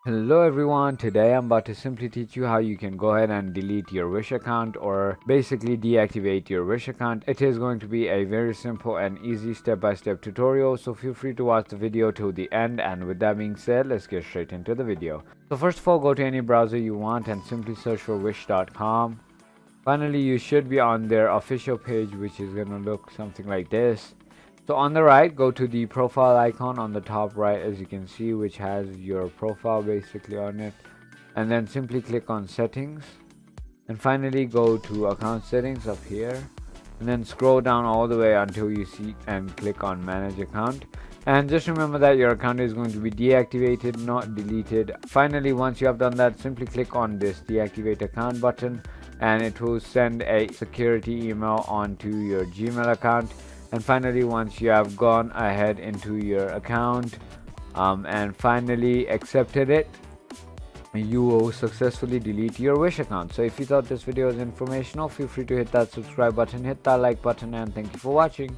Hello everyone, today I'm about to simply teach you how you can go ahead and delete your Wish account or basically deactivate your Wish account. It is going to be a very simple and easy step-by-step tutorial, so feel free to watch the video till the end, and with that being said, let's get straight into the video. So first of all, go to any browser you want and simply search for wish.com. Finally, you should be on their official page, which is going to look something like this. So on the right, go to the profile icon on the top right, as you can see, which has your profile basically on it, and then simply click on settings, and finally go to account settings up here, and then scroll down all the way until you see and click on manage account. And just remember that your account is going to be deactivated, not deleted. Finally, once you have done that, simply click on this deactivate account button, and it will send a security email onto your Gmail account. And finally, once you have gone ahead into your account and finally accepted it, you will successfully delete your Wish account. So if you thought this video was informational, feel free to hit that subscribe button, hit that like button, and thank you for watching.